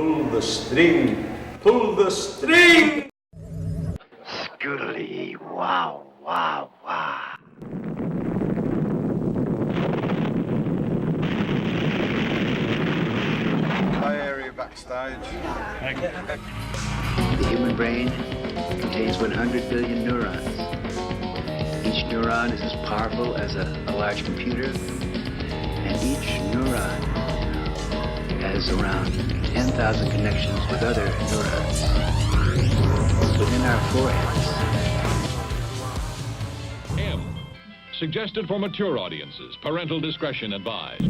Pull the string. Pull the string. Scoodly, wow, wow, wow. Play area backstage. The human brain contains 100 billion neurons. Each neuron is as powerful as a large computer, and each neuron has around 10,000 connections with other neurons within our foreheads. M. Suggested for mature audiences. Parental discretion advised.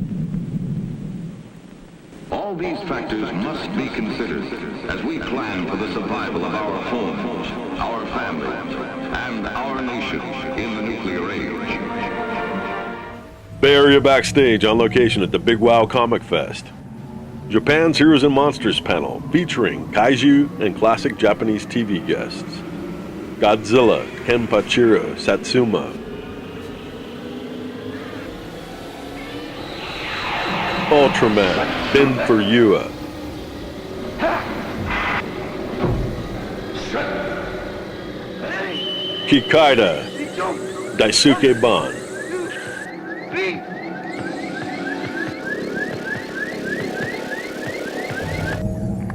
All these factors must be considered as we plan for the survival of our homes, our families, and our nation in the nuclear age. Bay Area Backstage on location at the Big Wow ComicFest. Japan's Heroes and Monsters panel featuring Kaiju and classic Japanese TV guests. Godzilla, Kenpachiro Satsuma. Ultraman, Furuya. Kikaida, Daisuke Ban.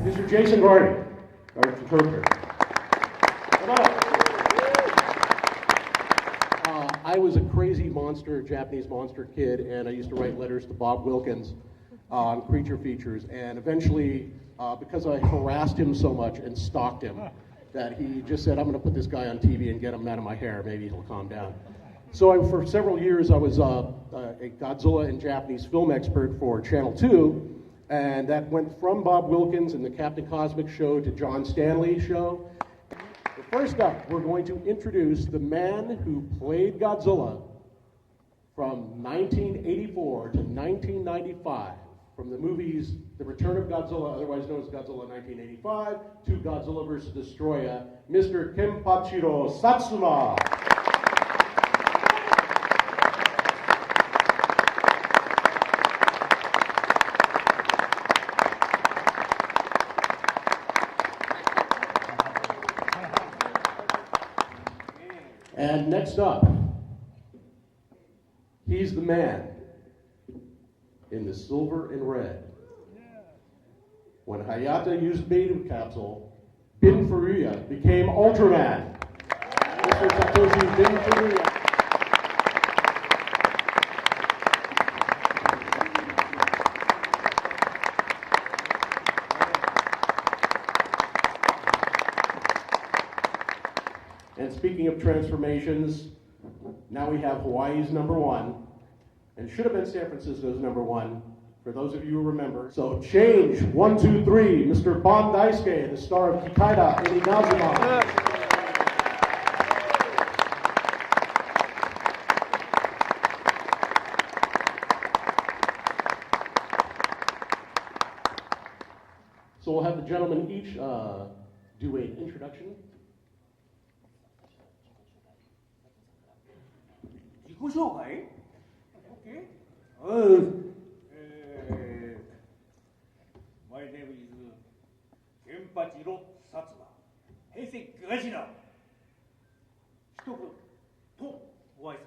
Mr. Jason Gordon, our interpreter. I was a crazy monster, Japanese monster kid, and I used to write letters to Bob Wilkins on creature features. And eventually, because I harassed him so much and stalked him, that he just said, I'm going to put this guy on TV and get him out of my hair. Maybe he'll calm down. So for several years, I was a Godzilla and Japanese film expert for Channel 2. And that went from Bob Wilkins and the Captain Cosmic show to John Stanley show. But first up, we're going to introduce the man who played Godzilla from 1984 to 1995, from the movies The Return of Godzilla, otherwise known as Godzilla 1985, to Godzilla vs. Destroyer, Mr. Kenpachiro Satsuma. And next up, he's the man in the silver and red. When Hayata used Beta Capsule, Bin Furuya became Ultraman. Mr. Satoshi Bin Furuya. And speaking of transformations, now we have Hawaii's #1, and should have been San Francisco's #1, for those of you who remember. So change, 1, 2, 3, Mr. Ban Daisuke, the star of Kikaida and Inazuman. So we'll have the gentlemen each do an introduction. 自己紹介 OK? My name is Kenpachiro Satsuma. 平成ガジラ。一言とご挨拶。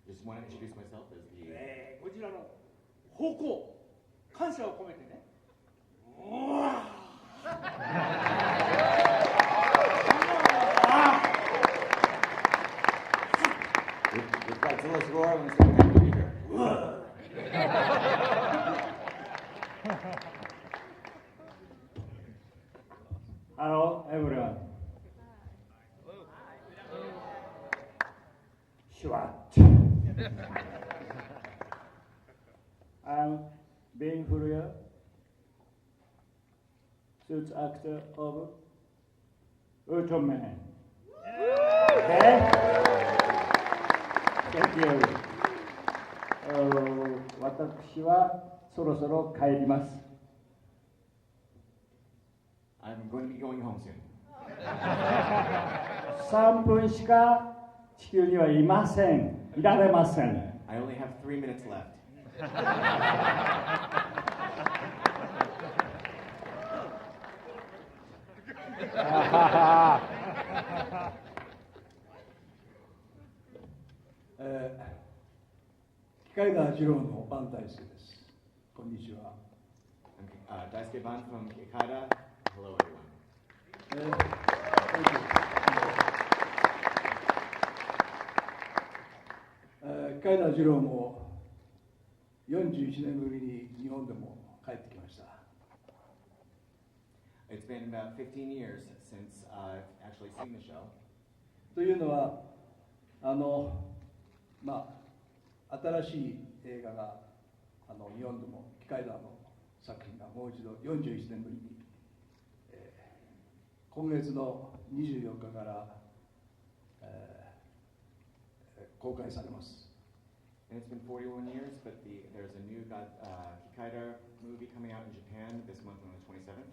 Just want to introduce myself as the こちらの方向、感謝を込めてね。うわWith Godzilla's roar, I'm going to say thank you here. Hello, everyone. Shwat. I'm Ben Furuya, suit actor of Ultraman. Okay? Thank you. 私はそろそろ帰ります。I'm going to be going home soon. 3分しか地球にはいません。いられません。I only have 3 minutes left. Kikaida Jiro no Ban Daisuke desu. Konnichiwa. Daisuke Ban from Kikaida. Hello, everyone. Thank you. カイダ二郎も41年ぶりに日本でも帰ってきました。It's been about 15 years since I've actually seen the show. というのは、新しい映画が日本でもキカイダの作品がもう一度41年ぶりに、今月の24日から、公開されます。And it's been 41 years, but there's a new Kikaida movie coming out in Japan this month on the 27th.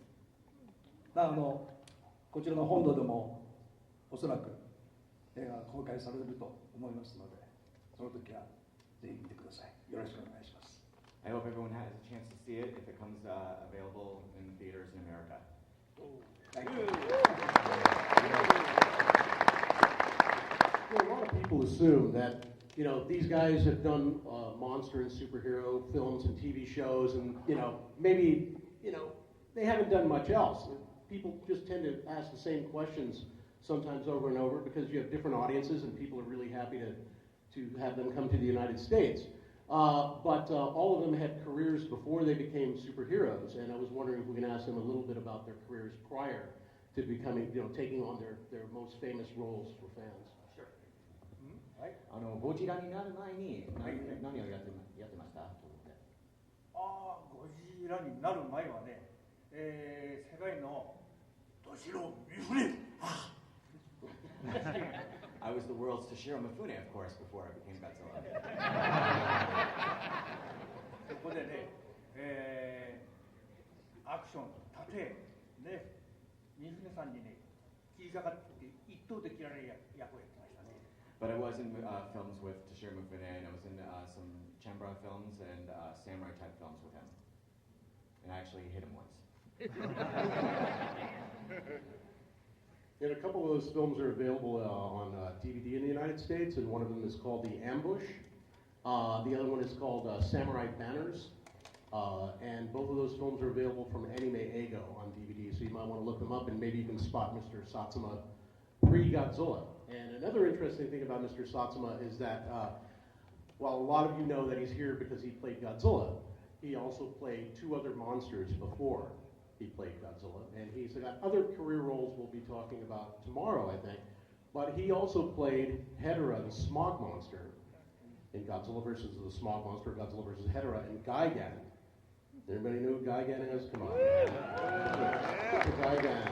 こちらの本土でもおそらく映画が公開されると思いますので、その時はぜひ見てください。よろしくお願いします。I hope everyone has a chance to see it if it comes available in theaters in America. Thank you. A lot of people assume that, these guys have done monster and superhero films and TV shows, and, maybe, they haven't done much else. People just tend to ask the same questions sometimes over and over because you have different audiences and people are really happy to have them come to the United States. But all of them had careers before they became superheroes, and I was wondering if we can ask them a little bit about their careers prior to becoming, taking on their most famous roles for fans. ゴジラになる前に何をやってました？ゴジラになる前はね、世界のどしろみふれ。I was the world's Toshiro Mifune, of course, before I became Godzilla. そこでね、アクション、盾、ね、みふねさんにね、切りかかって一刀で切られる役をやってましたね。But I was in films with Toshiro Mifune, and I was in some Chambra films and samurai type films with him. And I actually hit him once. And a couple of those films are available on DVD in the United States, and one of them is called The Ambush. The other one is called Samurai Banners. And both of those films are available from Anime Ego on DVD, so you might want to look them up, and maybe you can spot Mr. Satsuma pre-Godzilla. And another interesting thing about Mr. Satsuma is that while a lot of you know that he's here because he played Godzilla, he also played two other monsters before he played Godzilla. And he's got other career roles we'll be talking about tomorrow, I think. But he also played Hedorah, the Smog Monster, in Godzilla versus the Smog Monster, Godzilla versus Hedorah, and Gigan. Everybody know who Gigan is? Come on. Gigan.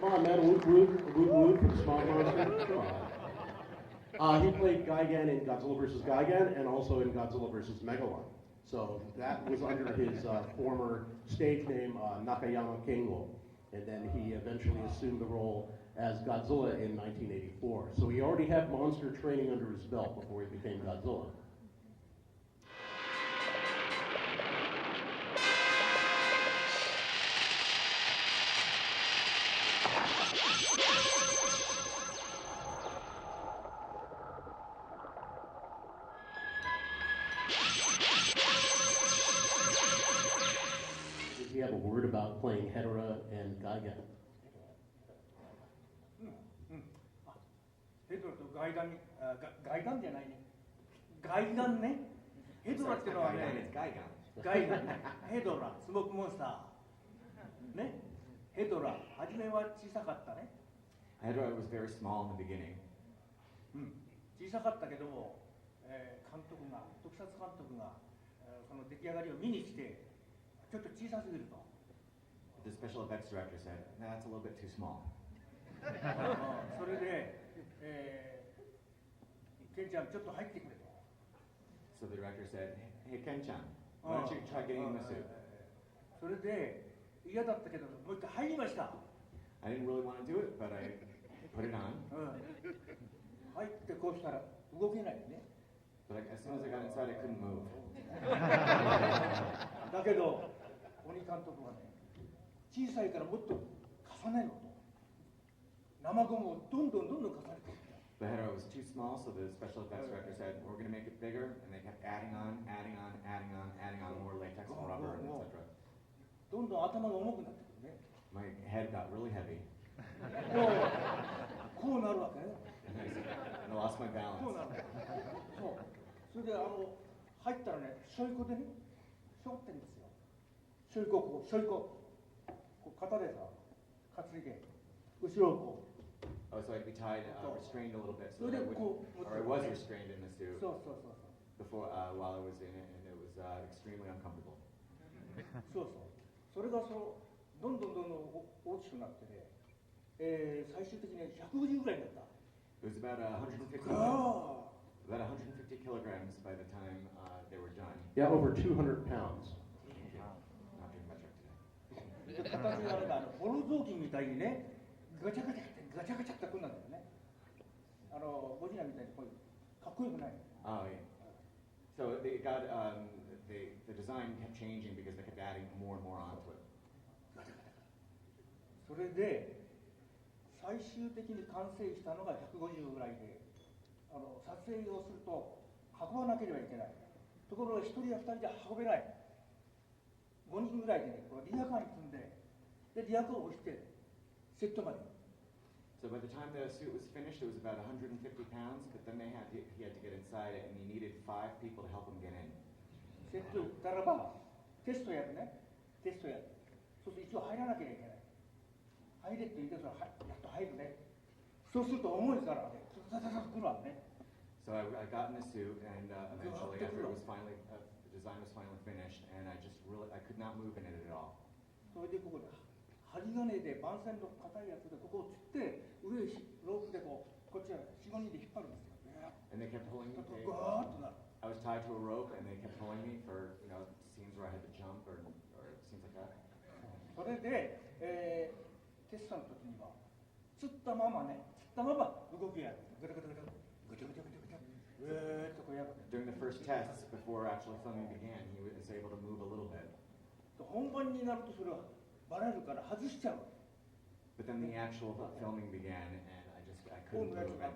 Come on, man. Woot woot from Smog Monster. Come on. He played Gigan in Godzilla vs. Gigan and also in Godzilla vs. Megalon. So that was under his former stage name, Nakayama Kengo. And then he eventually assumed the role as Godzilla in 1984. So he already had monster training under his belt before he became Godzilla. Does he have a word about playing Hedorah and Gigan? ヘドラとガイダンに、ガイダンじゃないね。ガイダンね。ヘドラってのはね、ガイダンね。ヘドラ、スモークモンスター。ね。ヘドラ、初めは小さかったね。Hedorah was very small in the beginning. 小さかったけども、監督が、特撮監督が、その出来上がりを見に来て、ちょっと小さすぎると。The special effects director said, "Nah, that's a little bit too small." それで、ケンちゃんちょっと入ってくれと。So the director said, "Hey, Ken-chan, why don't you try getting in the suit?" それで嫌だったけどもう一回入りました。I didn't really want to do it, but I put it on. 入ってこうしたら動けないね。But as soon as I got inside, I couldn't move. だけど鬼監督はね、小さいからもっと重ねろと。生ゴムをどんどん重ねていった。 The header was too small, so the special effects director said, "We're going to make it bigger," and they kept adding on more latex and rubber, etc. どんどん頭が重くなってくるね。 My head got really heavy. こうなるわけね。 And I lost my balance. こうなる。そう。それで入ったらね、しょいこでね、しょってんですよ。しょいこ、しょいこ。肩でさ、担いで、後ろをこう。 Oh, so I'd be tied, restrained a little bit, so that I wouldn't, or I was restrained in the suit before, while I was in it, and it was extremely uncomfortable. そうそう。それがどんどん大きくなってね、最終的に150ぐらいになった。 It was about 150 kilograms by the time they were done. Yeah, over 200 pounds. Not doing much today. 形があれだ、ボロ雑巾みたいにね、ガチャガチャってくんなんだよね。ゴジラみたいにこうかっこよくない。 Oh yeah. So they got the design kept changing because they kept adding more and more onto it. それで最終的に完成したのが150ぐらいで、撮影をすると運ばなければいけない。ところが1人や2人じゃ運べない。5人ぐらいでね、これリヤカーに積んで、でリヤカーを押してセットまで。 So by the time the suit was finished, it was about 150 pounds, but then he had to get inside it, and he needed 5 people to help him get in. セットしたらばテストやるね。テストやる。そうすると一応入らなきゃいけない。入れって言ってそれやっと入るね。そうすると重いからね、ザザザザ来るわね。 So I got in the suit, and eventually, after it was finally the design was finally finished, and I could not move in it at all. それでここで針金で番線の硬いやつでここをつって上ロープでこっちは4、5人で引っ張るんですよ。 And they kept pulling me. ガーッとなる。 I was tied to a rope, and they kept pulling me for scenes where I had to jump or scenes like that. それで、テストの時にはつったままね、つったまま動きやる。ぐるぐるぐるぐちゃぐちゃぐちゃぐちゃ。とこうやる。 During the first tests, before actually filming began, he was able to move a little bit. 本番になるとそれはバレるから外しちゃう。 But then the actual filming began, and I couldn't move it.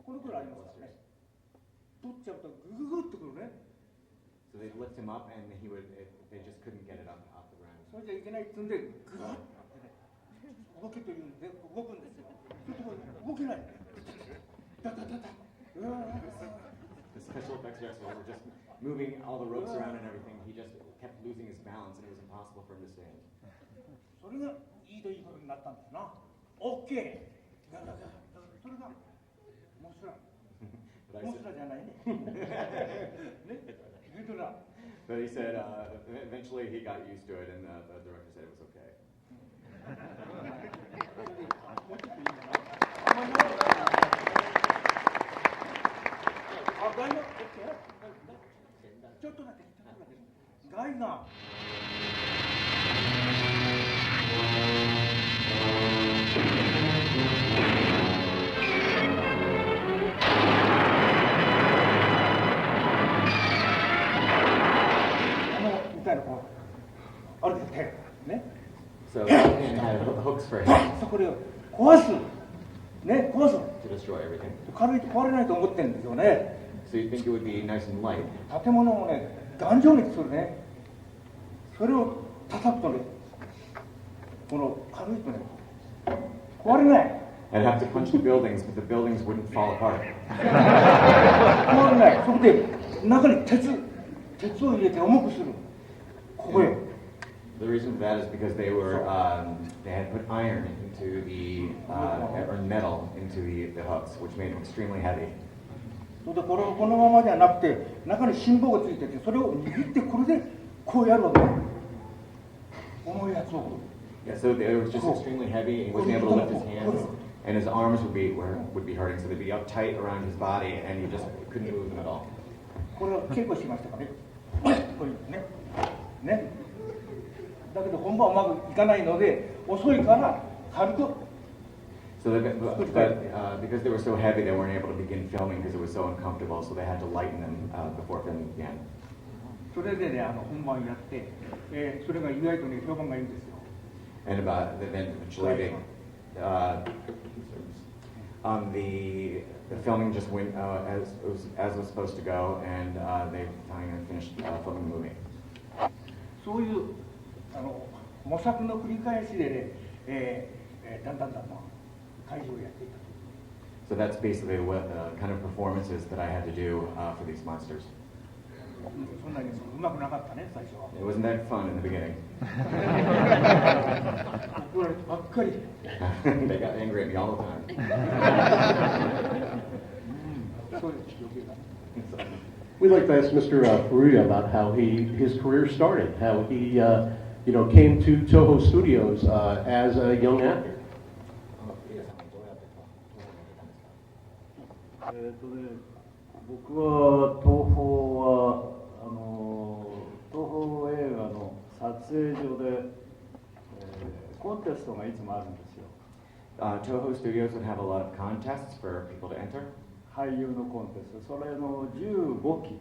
このくらいありますからね。取っちゃうとグググッとくるね。 So they'd lift him up, and they just couldn't get it up off the ground. それじゃいけないっつんでグワッとね、動けというんで動くんですよ。ちょっと動けない。ダダダダ。The special effects director were just moving all the ropes around and everything. He just kept losing his balance, and it was impossible for him to stand. それがいいということになったんですな。オッケー。ガガガ。それが面白い。面白いじゃないね。ね。グッドラ。 But he said eventually he got used to it, and the director said it was okay. もうちょっといいかな。ガイナ、ちょっとだけ、ガイナ。みたいなこうあるですね。ね。So and had hooks for him そこで壊す。ね、壊す。 to destroy everything. 軽いと壊れないと思ってるんですよね。 So you'd think it would be nice and light. 建物をね、頑丈にするね。それを叩くとね、この軽いとね、壊れない。 I'd have to punch the buildings, but the buildings wouldn't fall apart. 壊れない。そこで中に鉄を入れて重くする。ここへ。 The reason for that is because they had put iron into or metal into the hooks, which made them extremely heavy. それでこのままではなくて中に心棒がついててそれを握ってこれでこうやるわけ。重いやつを。 Yeah, so it was just extremely heavy. He wasn't able to lift his hands, and his arms would be hurting. So they'd be uptight around his body, and he just couldn't move them at all. これを稽古しましたからね。こういうね。ね。だけど本番はうまくいかないので遅いから軽く。 So because they were so heavy, they weren't able to begin filming because it was so uncomfortable. So they had to lighten them before filming began. それでね本番やって、それが意外とね評判がいいんですよ。 And then eventually The filming just went as it was supposed to go, and they finally finished filming the movie. そういう模索の繰り返しでね、だんだん怪獣をやっていた。 So that's basically what kind of performances that I had to do for these monsters. そんなにうまくなかったね、最初は。It wasn't that fun in the beginning. 怒られてばっかり。 They got angry at me all the time. そうです、余計だ。 We'd like to ask Mr. Furuya about how his career started, how he came to Toho Studios as a young actor. 僕は東宝は東宝映画の撮影所で、コンテストがいつもあるんですよ。Toho Studios would have a lot of contests for people to enter. 俳優のコンテスト、それの15期。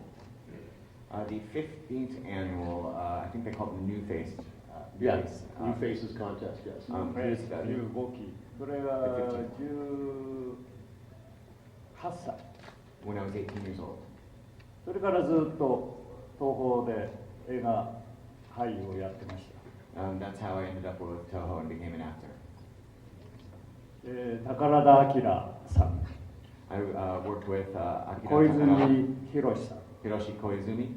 The 15th annual, I think they call it the New Face. Yeah, New Faces Contest, yes. 15期。それが18歳。 When I was 18 years old. それからずっと東宝で映画俳優をやってました。That's how I ended up with Toho and became an actor. 宝田明さん。I worked with 小泉博さん。Hiroshi Koizumi.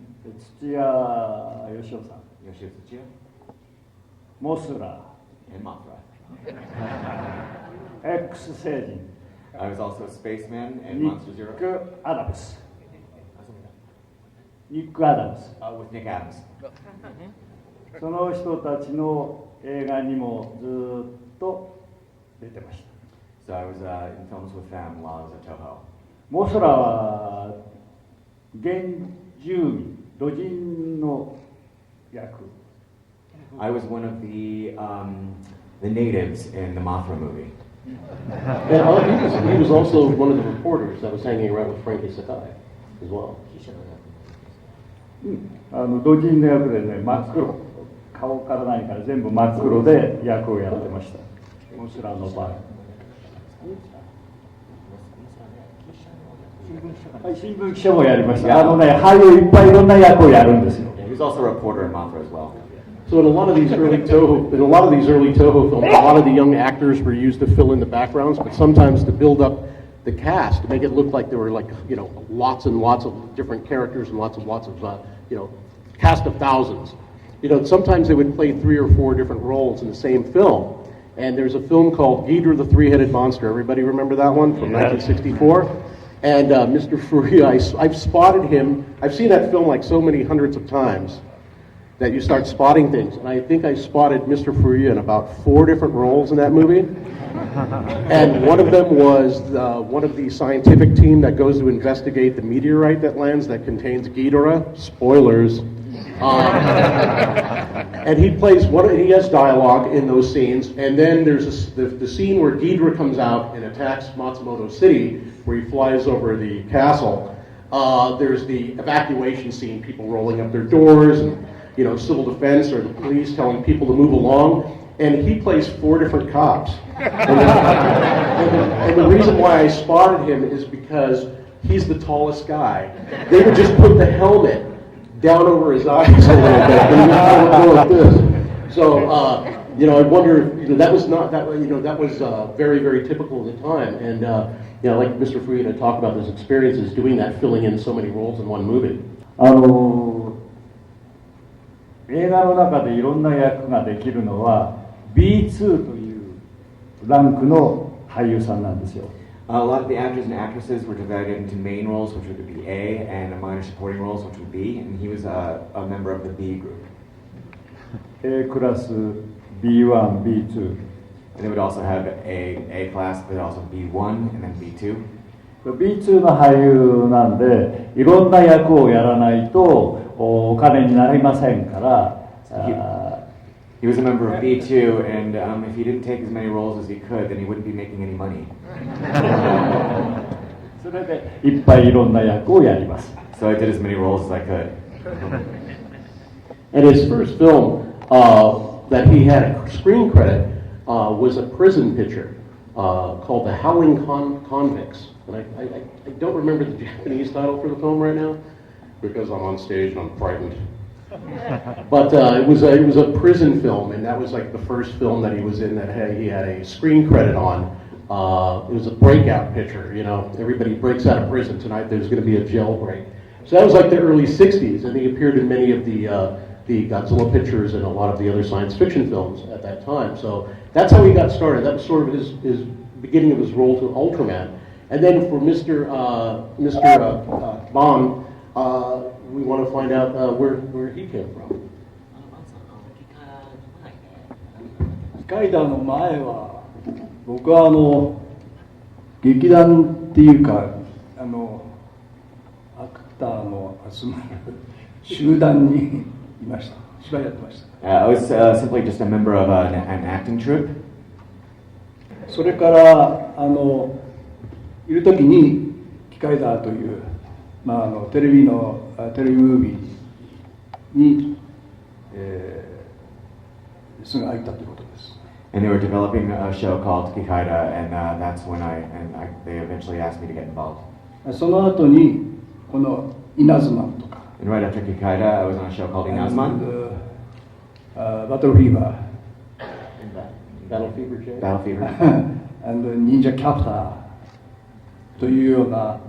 土屋義雄さん。Yoshio Tsuchiya. モスラ And Mothra. ー。X 星人。 I was also a spaceman and ニ Monster ッ Zero. ク・アダムス。ニック・アダムス。With Nick Adams. その人たちの映画にもずっと出てました。So I was in films with them while I was at Toho. モスラは原住民、土人の役。I was one of the natives in the Mothra movie. And he was also one of the reporters that was hanging around with Frankie Sakai as well. 土人の役でね、真っ黒。顔から何から全部真っ黒で役をやってました。モスラの場合。新聞記者もやりました。俳優いっぱいいろんな役をやるんですよ。He was also a reporter in Mothra as well. So in a lot of these early Toho films, a lot of the young actors were used to fill in the backgrounds, but sometimes to build up the cast, to make it look like there were lots and lots of different characters and lots of cast of thousands. Sometimes they would play 3 or 4 different roles in the same film. And there's a film called Ghidorah the Three-Headed Monster. Everybody remember that one from 1964? And Mr. Furuya, I've spotted him. I've seen that film like so many hundreds of times that you start spotting things. And I think I spotted Mr. Furuya in about 4 different roles in that movie. And one of them was one of the scientific team that goes to investigate the meteorite that lands that contains Ghidorah. Spoilers. And he plays he has dialogue in those scenes. And then there's the scene where Ghidorah comes out and attacks Matsumoto City, where he flies over the castle. There's the evacuation scene, people rolling up their doors, and civil defense or the police telling people to move along. And he plays 4 different cops. And the reason why I spotted him is because he's the tallest guy. They would just put the helmet down over his eyes a little bit, and he would go like this. So, I wonder, that was not that was very, very typical at the time. And like Mr. Furuya to talk about those experiences doing that, filling in so many roles in one movie. 映画の中でいろんな役ができるのは B2 というランクの俳優さんなんですよ。A lot of the actors and actresses were divided into main roles, which would be A, and minor supporting roles, which would be B, and he was a member of the B group. A クラス B1、B2。 And they would also have A class, but also B1 and then B2. B2 の俳優なんで、いろんな役をやらないとお金になりませんから。He was a member of B2, and if he didn't take as many roles as he could, then he wouldn't be making any money. それでいっぱいいろんな役をやります。So I did as many roles as I could. And his first film that he had a screen credit was a prison picture. called The Howling Convicts. And I don't remember the Japanese title for the film right now because I'm on stage and I'm frightened. But it was a prison film, and that was like the first film that he was in that he had a screen credit on. It was a breakout picture, you know, everybody breaks out of prison tonight, there's going to be a jailbreak. So that was like the early 60s, and he appeared in many of the Godzilla pictures and a lot of the other science fiction films at that time. So that's how he got started. That was sort of his beginning of his role to Ultraman. And then for Mr. Ban, we want to find out where he came from. キカイダの前は僕は劇団っていうかアクターの集まる集団にいました。芝居やってました。I was simply just a member of an acting troupe. それからいる時にキカイダという、テレビムービーに、すぐ入ったということです。And they were developing a show called Kikaida, and that's when they eventually asked me to get involved. その後にこの稲妻とか。And right after Kikaida, I was on a show called Inazuman. Battle Fever. Battle Fever, Jay? Battle Fever. and Ninja Captor というような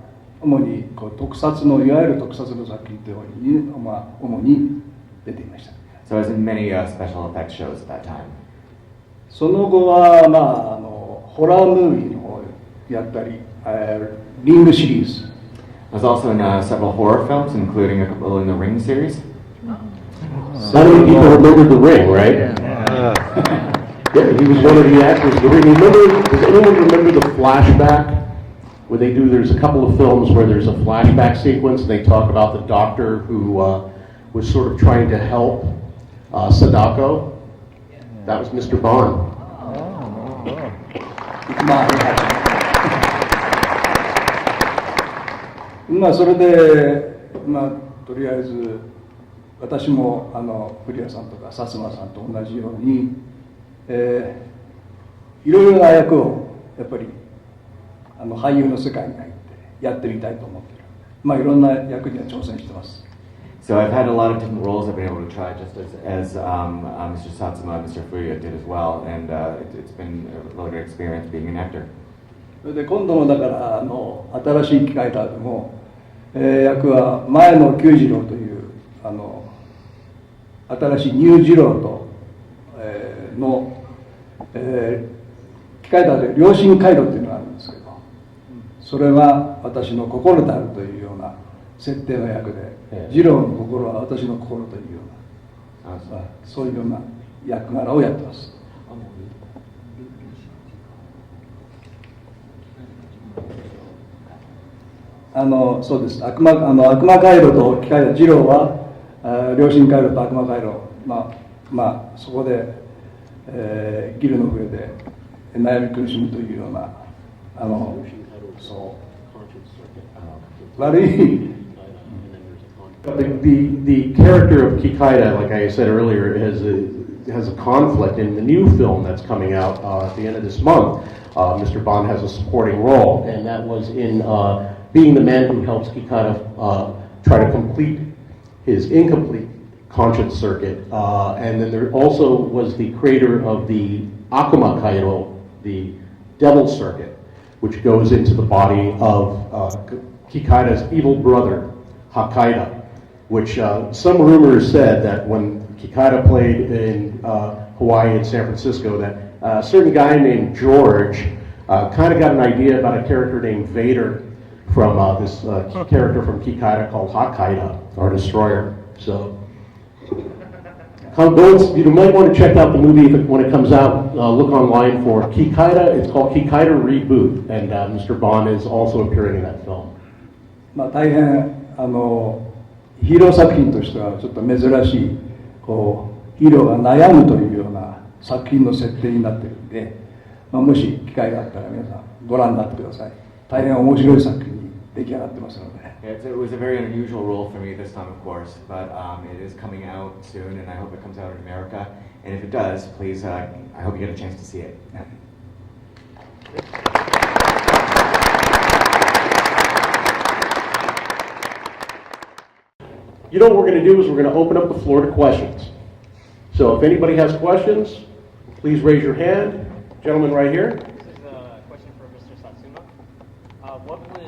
主に特撮のいわゆる特撮の作品というのに、主に出ていました。So I was in many special effects shows at that time. その後はホラームービーの方やったり、リングシリーズ。I was also in several horror films, including a couple in the Ring series. How many people remember The Ring, right? Yeah, he was one of the actors in The Ring. Does anyone remember the flashback? Where there's a couple of films where there's a flashback sequence, and they talk about the doctor who was sort of trying to help Sadako. That was Mr. Ban. それでとりあえず私も古谷さんとか薩摩さんと同じように、いろいろな役をやっぱり俳優の世界に入ってやってみたいと思っている。いろんな役には挑戦してます。So I've had a lot of different roles I've been able to try, just as Mr. Satsuma and Mr. Furuya did as well, and it's been a really great experience being an actor. それで今度のだから新しい機械でも、役は前の久次郎という新しいニュー次郎と、の、機械で良心回路というのがあるんですけど、それは私の心であるというような設定の役で、次郎の心は私の心というような、そういうような役柄をやってます。そうです。悪魔回路と機械で次郎は良心回路と悪魔回路、そこで、ギルの上で悩み苦しむというような悪い。The character of Kikaida, like I said earlier, has a conflict in the new film that's coming out at the end of this month. Mr. Ban has a supporting role, and that was in being the man who helps Kikaida try to complete his incomplete conscience circuit. And then there also was the creator of the Akuma Kairo, the devil circuit, which goes into the body of Kikaida's evil brother, Hakaida, which some rumors said that when Kikaida played in Hawaii and San Francisco, that a certain guy named George kind of got an idea about a character named Vader from this character from Kikaida called Hakaida, our destroyer. So, you might want to check out the movie when it comes out. Look online for Kikaida. It's called Kikaida Reboot, and Mr. Ban is also appearing in that film. 大変ヒーロー作品としてはちょっと珍しいヒーローが悩むというような作品の設定になっているので、もし機会があったら皆さんご覧になってください。大変面白い作品に出来上がってますので。It was a very unusual role for me this time, of course, but it is coming out soon, and I hope it comes out in America. And if it does, please, I hope you get a chance to see it. you know what we're going to do is we're going to open up the floor to questions. So if anybody has questions, please raise your hand. Gentleman right here. This is a question for Mr. Satsuma. What was,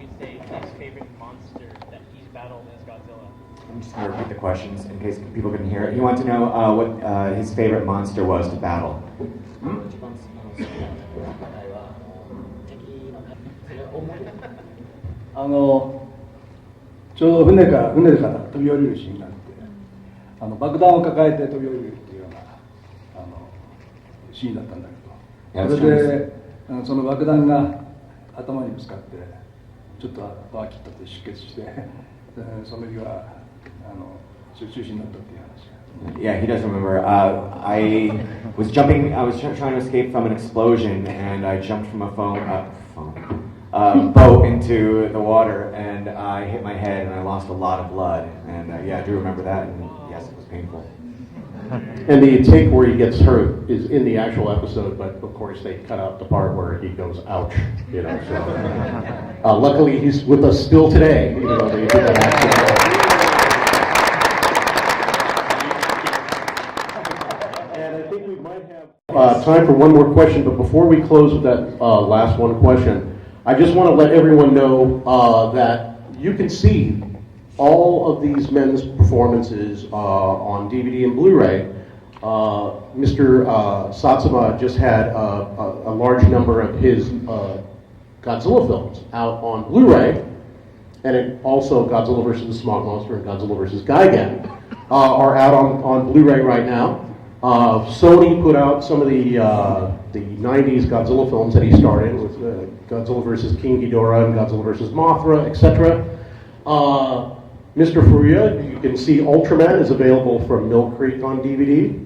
you'd say, his favorite monster that he's battled as Godzilla? I'm just going to repeat the questions in case people couldn't hear it. He wanted to know what his favorite monster was to battle. Hmm? ちょうど船から飛び降りるシーンがあって爆弾を抱えて飛び降りるっていうようなシーンだったんだけど、それでその爆弾が頭にぶつかってちょっと頭切ったって出血してその時は中止になったっていう話。 Yeah, he does remember. I was trying to escape from an explosion, and I jumped from a boat into the water, and I hit my head, and I lost a lot of blood. And yeah, I do remember that, and yes, it was painful. And the take where he gets hurt is in the actual episode, but of course they cut out the part where he goes, ouch, you know. So, luckily he's with us still today, even though they did that accident. And I think we might have time for one more question, but before we close with that last one question, I just want to let everyone know that you can see all of these men's performances on DVD and Blu-ray. Mr. Satsuma just had a large number of his Godzilla films out on Blu-ray, and it also Godzilla vs. the Smog Monster and Godzilla vs. Gigan are out on Blu-ray right now. Sony put out some of the 90s Godzilla films that he started with Godzilla vs. King Ghidorah and Godzilla vs. Mothra, etc. Mr. Furuya, you can see Ultraman is available from Mill Creek on DVD.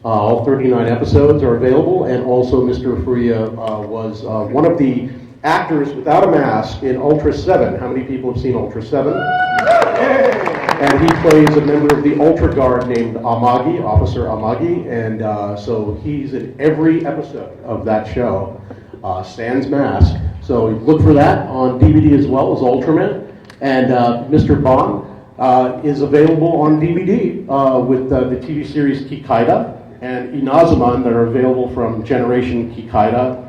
All 39 episodes are available, and also Mr. Furuya was one of the actors without a mask in Ultra 7. How many people have seen Ultra 7? And he plays a member of the Ultra Guard named Amagi, Officer Amagi, and so he's in every episode of that show, sans mask. So look for that on DVD as well as Ultraman. And Mr. Ban is available on DVD with the TV series Kikaida and Inazuman that are available from Generation Kikaida,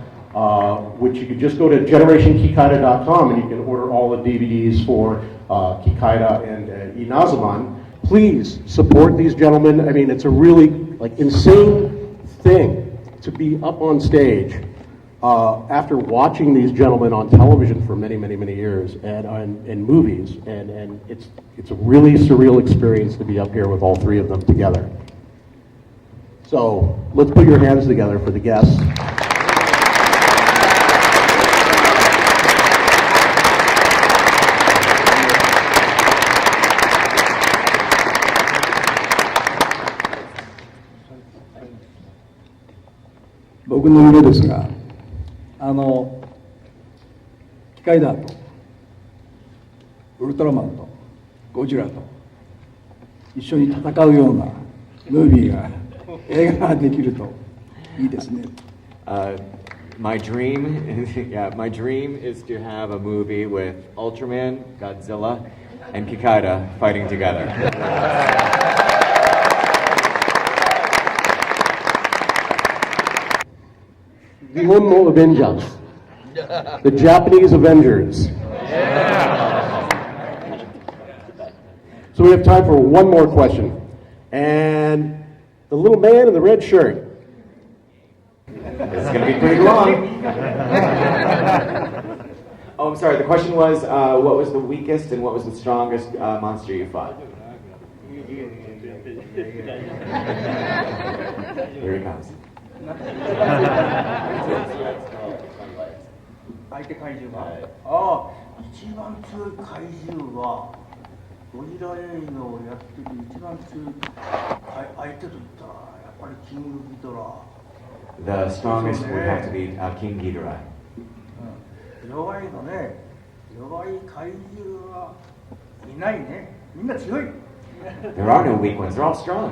which you could just go to generationkikaida.com and you can order all the DVDs for Kikaida and Inazuman. Please support these gentlemen. I mean, it's a really insane thing to be up on stage after watching these gentlemen on television for many, many, many years and in movies, and it's a really surreal experience to be up here with all three of them together. So let's put your hands together for the guests.僕の夢ですが、キカイダとウルトラマンとゴジラと一緒に戦うようなムービーが映画ができるといいですね。My dream is to have a movie with Ultraman, Godzilla, and Kikaida fighting together. Nihonmo Avengers, the Japanese Avengers. So we have time for one more question. And the little man in the red shirt. It's going to be pretty long. Oh, I'm sorry. The question was, what was the weakest and what was the strongest monster you fought? Here he comes. 相手怪獣が、一番強い怪獣はゴジラ映画をやってて一番強い相手といったらやっぱりキングギドラ。 The strongest would have to be King Ghidorah. 弱いのね、弱い怪獣はいないね。みんな強い。There are no weak ones. They're all strong.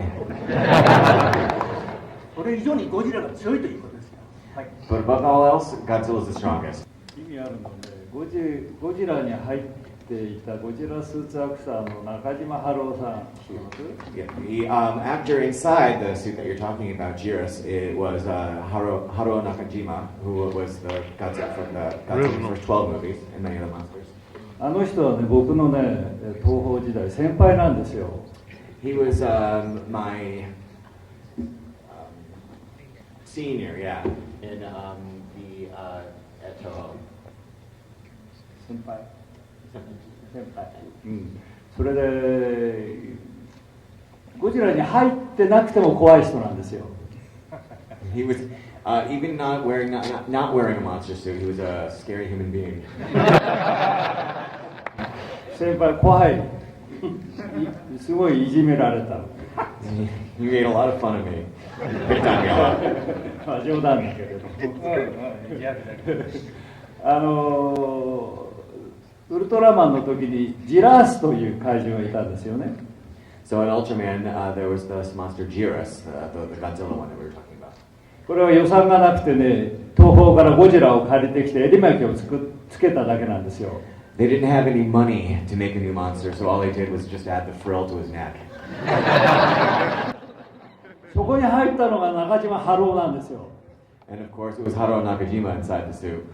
それ以上にゴジラが強いということですよ。はい。 But above all else, Godzilla is the strongest. 意味あるので、ゴジラに入ってていたゴジラスーツアクターの中島春夫さん知ってます？ Yeah, after inside the suit that you're talking about, Jiris, it was Haruo Nakajima, who was the Godzilla from the Godzilla's first 12 movies and many other monsters. あの人はね、僕のね、東宝時代先輩なんですよ。He was my senior, yeah, in the at Toho. 先輩。うん。それでゴジラに入ってなくても怖い人なんですよ。He was even not wearing a monster suit. He was a scary human being. 先輩怖い。すごいいじめられた。You made a lot of fun of me. Picked on me a lot. まあ冗談だけれど。ウルトラマンの時にジラースという怪獣がいたんですよね。So in Ultraman, there was this monster Jiris, the Godzilla one that we were talking about. これは予算がなくてね、東宝からゴジラを借りてきて襟巻きをつけただけなんですよ。They didn't have any money to make a new monster, so all they did was just add the frill to his neck. そこに入ったのが中島春夫なんですよ。And of course, it was Haruo Nakajima inside the suit.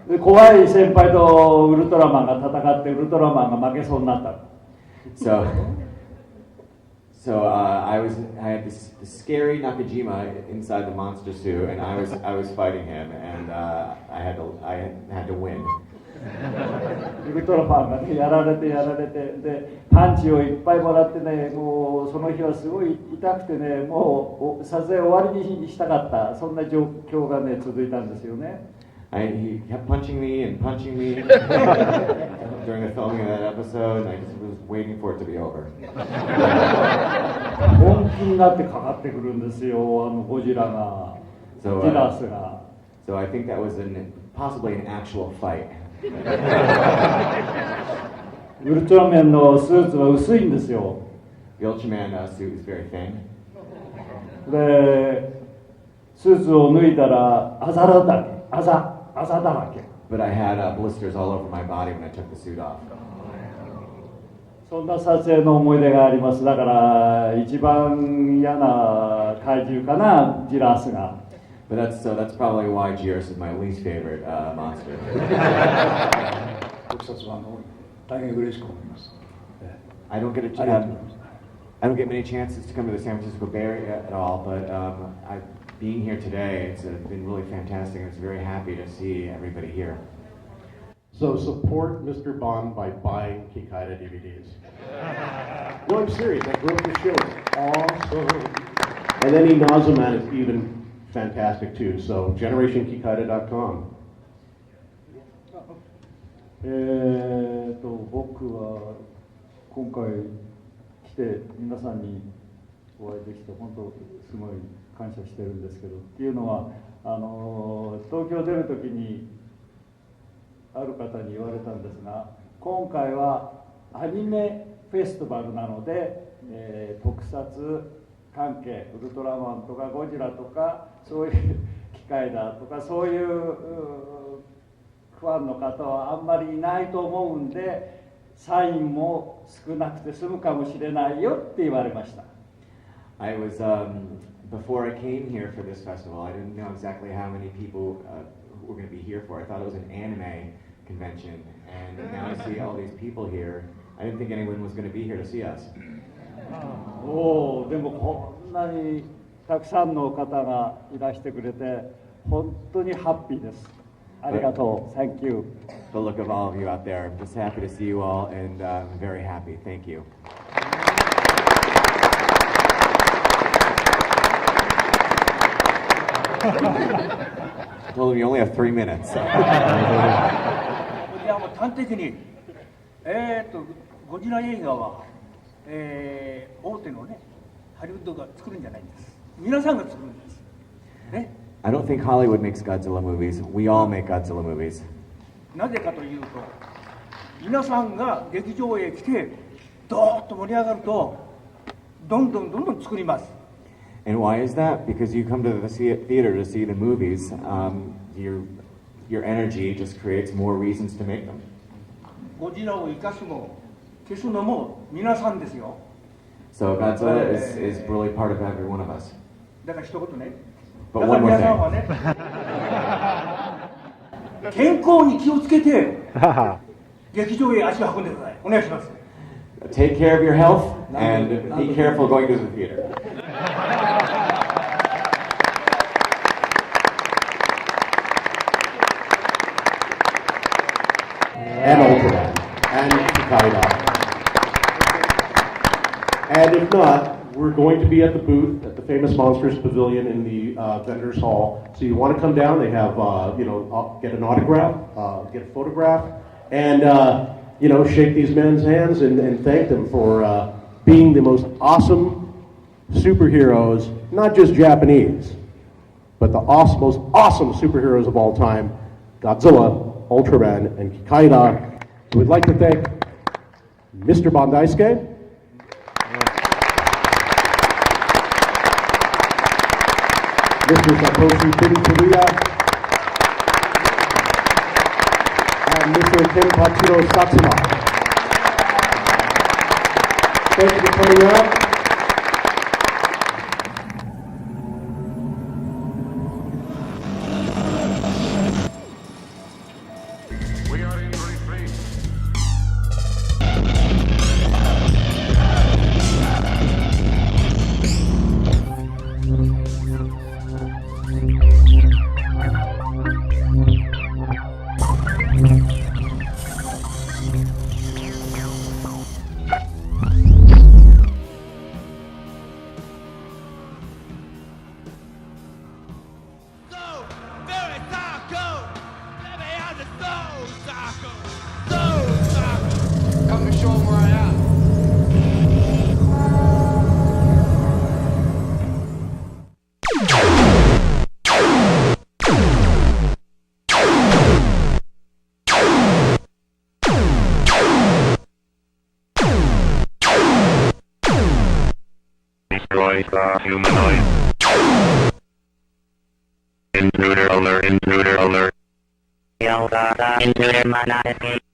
で怖い先輩とウルトラマンが戦ってウルトラマンが負けそうになった。So I had this scary Nakajima inside the monster suit, and I was fighting him, and I had to win. ウルトラマンがねやられてでパンチをいっぱいもらってね、もうその日はすごい痛くてね、もう撮影終わりにしたかった、そんな状況がね続いたんですよね。He kept punching me during the filming of that episode, and I just was waiting for it to be over. 本気になってかかってくるんですよ、ゴジラが、ジラスが。So I think that was possibly an actual fight. ウルトラマンのスーツは薄いんですよ。The Ultraman suit is very thin. で、スーツを脱いだらあざだらけ。But I had blisters all over my body when I took the suit off. そんな撮影の思い出があります。だから一番嫌な怪獣かな、ジラスが。But that's probably why Jiris is my least favorite monster. 特撮は大変嬉しく思います。I don't get many chances to come to the San Francisco Bay Area at all, but being here today, it's been really fantastic. I'm very happy to see everybody here. So support Mr. Ban by buying Kikaida DVDs. No, I'm serious. That grocery show is awesome. And then Inazuman is even fantastic too. So generationkikaida.com. 僕は今回来て皆さんにお会いできて本当すごい感謝してるんですけど、っていうのは東京出るときにある方に言われたんですが、今回はアニメフェスティバルなので、特撮関係、ウルトラマンとかゴジラとかそういう機械だとかそういうファンの方はあんまりいないと思うんで、サインも少なくて済むかもしれないよって言われました。I was before I came here for this festival, I didn't know exactly how many people were going to be here for. I thought it was an anime convention, and now I see all these people here. I didn't think anyone was going to be here to see us. でもこんなにたくさんの方がいらしてくれて本当にハッピーです。ありがとう。Thank you. The look of all of you out there. I'm just happy to see you all, and I'm very happy. Thank you. I told him you only have 3 minutes. じゃあもう端的に、ゴジラ映画は、大手のね、ハリウッドが作るんじゃないんです。皆さんが作るんです。ね。I don't think Hollywood makes Godzilla movies. We all make Godzilla movies. なぜかというと、皆さんが劇場へ来て、ドーッと盛り上がると、どんどん作ります。And why is that? Because you come to the theater to see the movies, your energy just creates more reasons to make them. ゴジラを生かすも消すのも皆さんですよ。 So Godzilla is really part of every one of us. だから一言ね。 But だから one more 皆さん thing. はね、健康に気をつけて劇場へ足を運んでください。お願いします。 Take care of your health and be careful going to the theater. And Ultraman. And Kikaida. And if not, we're going to be at the booth at the Famous Monsters Pavilion in the vendors hall. So you want to come down, they have, get an autograph, get a photograph, and, shake these men's hands and thank them for being the most awesome superheroes, not just Japanese, but the most awesome superheroes of all time, Godzilla, Ultraman, and Kikaida. We'd like to thank Mr. Ban Daisuke, Mr. Satoshi Furuya, and Mr. Kenpachiro Satsuma. Thank you for coming out. We are in retreat. Come and show 'em where I am. Destroy the humanoid. Intruder alert, intruder alert. Intruder must not escape.